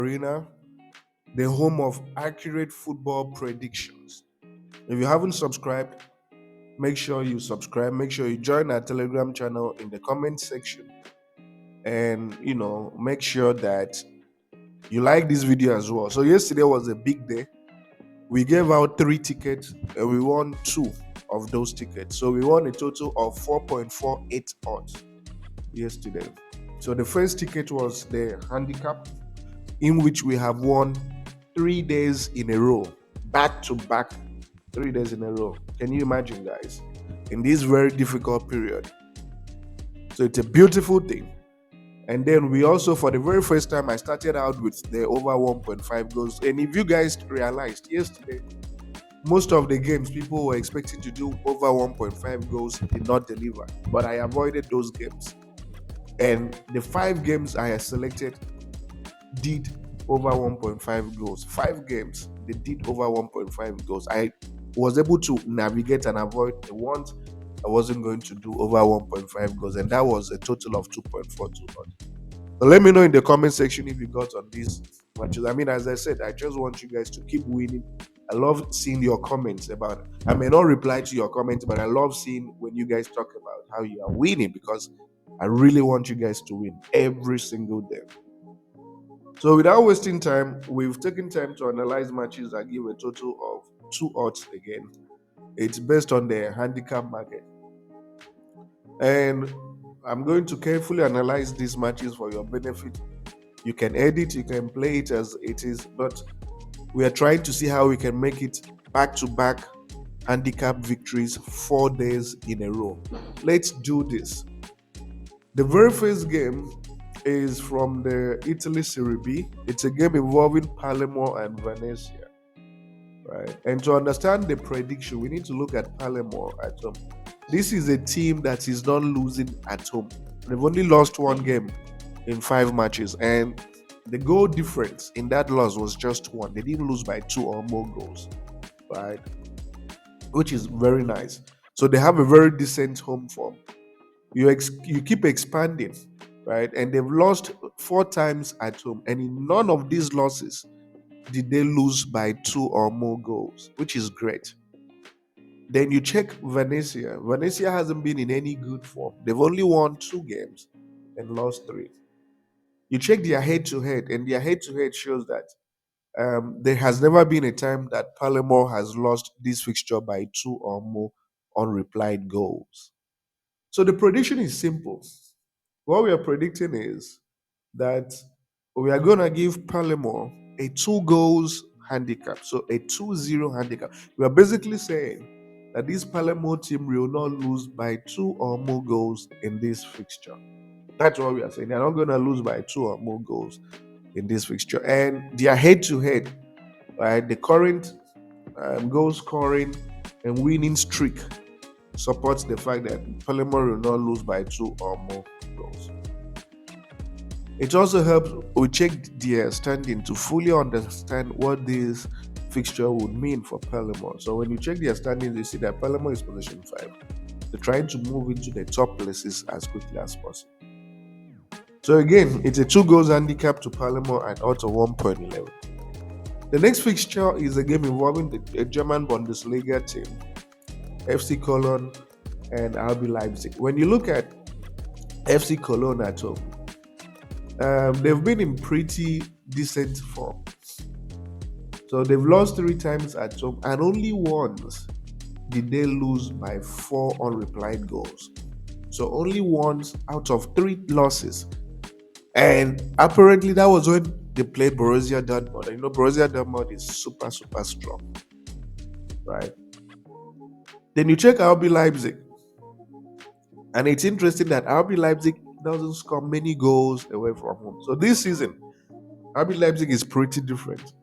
Arena, the home of accurate football predictions. If you haven't subscribed, make sure you subscribe. Make sure you join our Telegram channel in the comment section. And, make sure that you like this video as well. So, yesterday was a big day. We gave out 3 tickets and we won 2 of those tickets. So, we won a total of 4.48 odds yesterday. So, the first ticket was the handicap, in which we have won 3 days in a row, back to back, 3 days in a row. Can you imagine, guys? In this very difficult period. So it's a beautiful thing. And then we also, for the very first time, I started out with the over 1.5 goals. And if you guys realized yesterday, most of the games people were expecting to do over 1.5 goals did not deliver. But I avoided those games. And the 5 games I had selected did over 1.5 goals. 5 games, they did over 1.5 goals. I was able to navigate and avoid the ones I wasn't going to do over 1.5 goals, and that was a total of 2.42 odds. So let me know in the comment section if you got on these matches. I mean, as I said, I just want you guys to keep winning. I love seeing your comments about it. I may not reply to your comments, but I love seeing when you guys talk about how you are winning, because I really want you guys to win every single day. So without wasting time, we've taken time to analyze matches and give a total of 2 odds again. It's based on the handicap market. And I'm going to carefully analyze these matches for your benefit. You can edit, you can play it as it is, but we are trying to see how we can make it back-to-back handicap victories 4 days in a row. Let's do this. The very first game is from the Italy Serie B. It's a game involving Palore and Vanessia, right? And to understand the prediction, we need to look at Palore at home. This is a team that is not losing at home. They've only lost 1 game in 5 matches, and the goal difference in that loss was just 1. They didn't lose by 2 or more goals, right? Which is very nice. So they have a very decent home form. You keep expanding, right? And they've lost 4 times at home, and in none of these losses did they lose by 2 or more goals, which is great. Then you check Vanessia. Vanessia hasn't been in any good form. They've only won 2 games and lost 3. You check their head-to-head, and their head-to-head shows that there has never been a time that Palore has lost this fixture by 2 or more unreplied goals. So the prediction is simple. What we are predicting is that we are going to give Palore a 2 goals handicap. So a 2-0 handicap. We are basically saying that this Palore team will not lose by 2 or more goals in this fixture. That's what we are saying. They're not going to lose by 2 or more goals in this fixture. And their head-to-head, right, the current goal scoring and winning streak supports the fact that Palore will not lose by 2 or more goals. It also helps we check their standing to fully understand what this fixture would mean for Palore. So when you check their standings, you see that Palore is position 5. They're trying to move into the top places as quickly as possible. So again, it's a 2 goals handicap to Palore at odds of 1.11. The next fixture is a game involving the German Bundesliga team, FC Cologne and Alby Leipzig. When you look at FC Cologne at home, they've been in pretty decent form. So they've lost 3 times at home, and only once did they lose by 4 unreplied goals. So only once out of 3 losses. And apparently that was when they played Borussia Dortmund. You know, Borussia Dortmund is super, super strong, right? Then you check RB Leipzig. And it's interesting that RB Leipzig doesn't score many goals away from home. So this season, RB Leipzig is pretty different.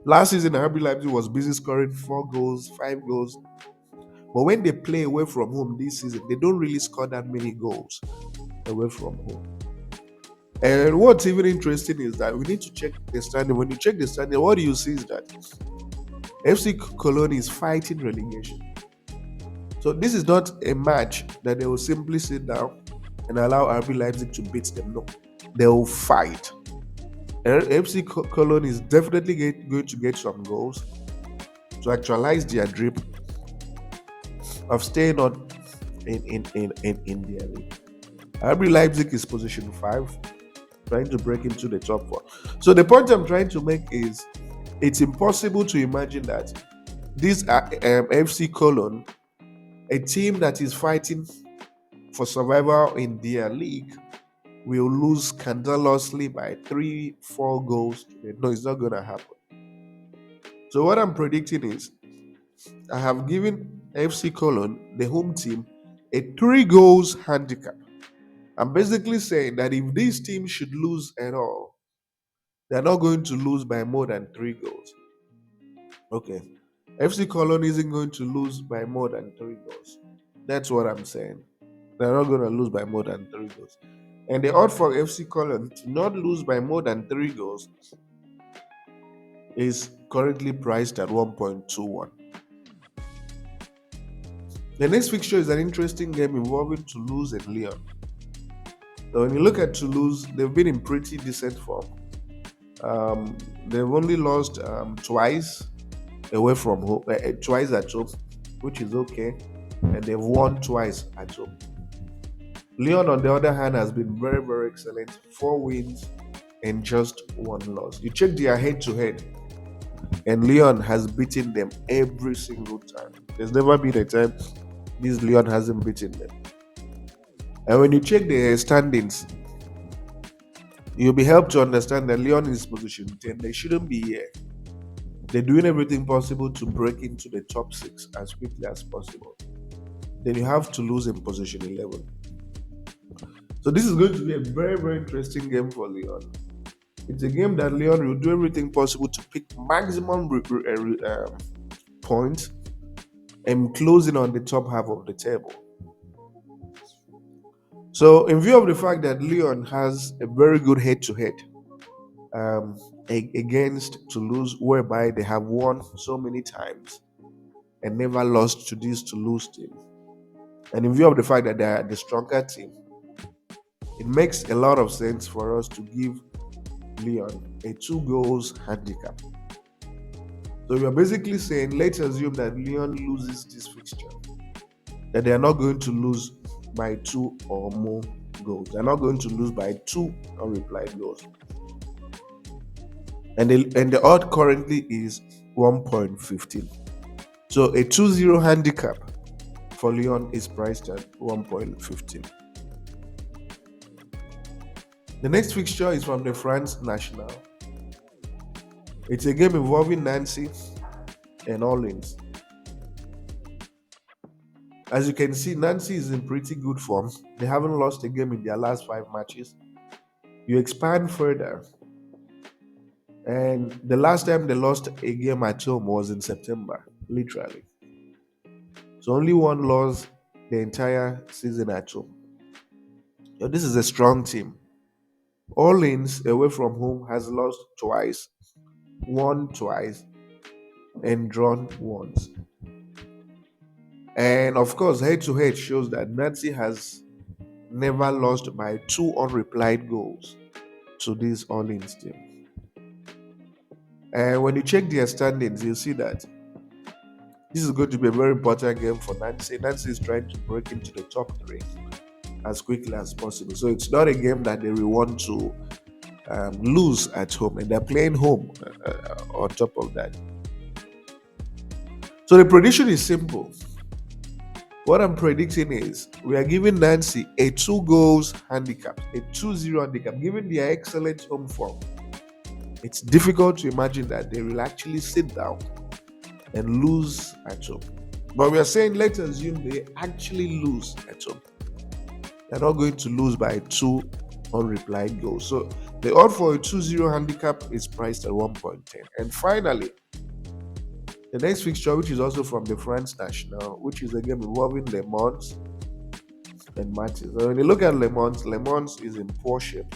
Last season, RB Leipzig was busy scoring 4 goals, 5 goals. But when they play away from home this season, they don't really score that many goals away from home. And what's even interesting is that we need to check the standing. When you check the standing, what you see is that FC Cologne is fighting relegation. So this is not a match that they will simply sit down and allow RB Leipzig to beat them. No, they will fight. FC Cologne is definitely going to get some goals to actualize their dream of staying on in their league. RB Leipzig is position 5, trying to break into the top 4. So the point I'm trying to make is it's impossible to imagine that this FC Cologne, a team that is fighting for survival in their league, will lose scandalously by 3-4 goals. No, it's not going to happen. So what I'm predicting is I have given FC Cologne, the home team, a 3 goals handicap. I'm basically saying that if this team should lose at all, they're not going to lose by more than 3 goals. Okay. FC Cologne isn't going to lose by more than 3 goals. That's what I'm saying. They're not going to lose by more than 3 goals. And the odds for FC Cologne to not lose by more than 3 goals is currently priced at 1.21. The next fixture is an interesting game involving Toulouse and Lyon. So when you look at Toulouse, they've been in pretty decent form. They've only lost twice away from home, twice at home, which is okay, and they've won twice at home. Lyon, on the other hand, has been very, very excellent. 4 wins and just 1 loss. You check their head-to-head, and Lyon has beaten them every single time. There's never been a time this Lyon hasn't beaten them. And when you check the standings, you'll be helped to understand that Lyon is position 10. They shouldn't be here. They're doing everything possible to break into the top 6 as quickly as possible. Then you have to lose in position 11. So this is going to be a very, very interesting game for Lyon. It's a game that Lyon will do everything possible to pick maximum points and closing on the top half of the table. So in view of the fact that Lyon has a very good head-to-head against Toulouse, whereby they have won so many times and never lost to this Toulouse team, and in view of the fact that they are the stronger team, it makes a lot of sense for us to give Lyon a 2 goals handicap. So we are basically saying, let's assume that Lyon loses this fixture, that they are not going to lose by 2 or more goals. They're not going to lose by 2 unreplied goals. And the odd currently is 1.15. So a 2-0 handicap for Lyon is priced at 1.15. The next fixture is from the France National. It's a game involving Nancy and Orleans. As you can see, Nancy is in pretty good form. They haven't lost a game in their last 5 matches. You expand further, and the last time they lost a game at home was in September, literally. So only 1 loss the entire season at home. So this is a strong team. Orleans, away from home, has lost twice, won twice, and drawn once. And of course, head-to-head shows that Nancy has never lost by 2 unreplied goals to this Orleans team. And when you check their standings, you'll see that this is going to be a very important game for Nancy. Nancy is trying to break into the top 3 as quickly as possible. So it's not a game that they will want to lose at home, and they're playing home on top of that. So the prediction is simple. What I'm predicting is we are giving Nancy a 2 goals handicap, a 2-0 handicap, given their excellent home form. It's difficult to imagine that they will actually sit down and lose at home. But we are saying, let's assume they actually lose at home. They're not going to lose by 2 unreplied goals. So the odd for a 2-0 handicap is priced at 1.10. And finally, the next fixture, which is also from the France National, which is a game involving Le Mans and Mtis. So when you look at Le Mans is in poor shape.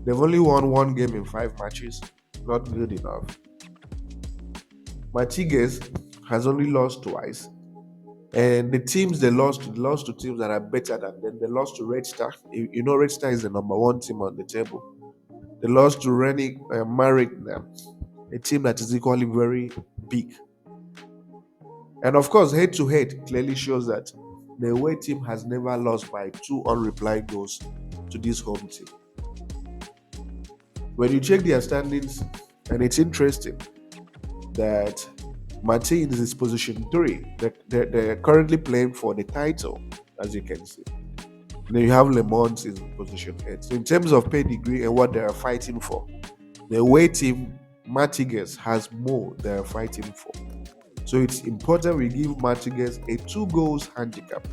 They've only won 1 game in 5 matches. Not good enough. Mtis has only lost twice. And the teams they lost to teams that are better than them. They lost to Red Star. You know Red Star is the number one team on the table. They lost to Rennie Marignan, a team that is equally very big. And of course, head to head clearly shows that the away team has never lost by 2 unreplied goals to this home team. When you check their standings, and it's interesting that Mtis is position 3. They're currently playing for the title, as you can see. Then you have Le Mans in position 8. So in terms of pedigree and what they are fighting for, the away team, Matigas, has more they are fighting for. So it's important we give Matigas a 2 goals handicap.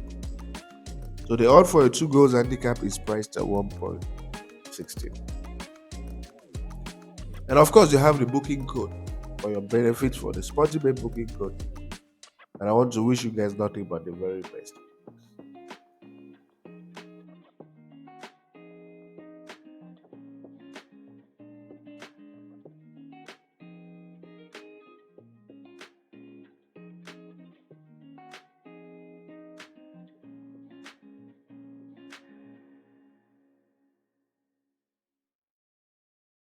So the odd for a 2 goals handicap is priced at 1.16. And of course, you have the booking code for your benefit for the Sportybet booking code. And I want to wish you guys nothing but the very best.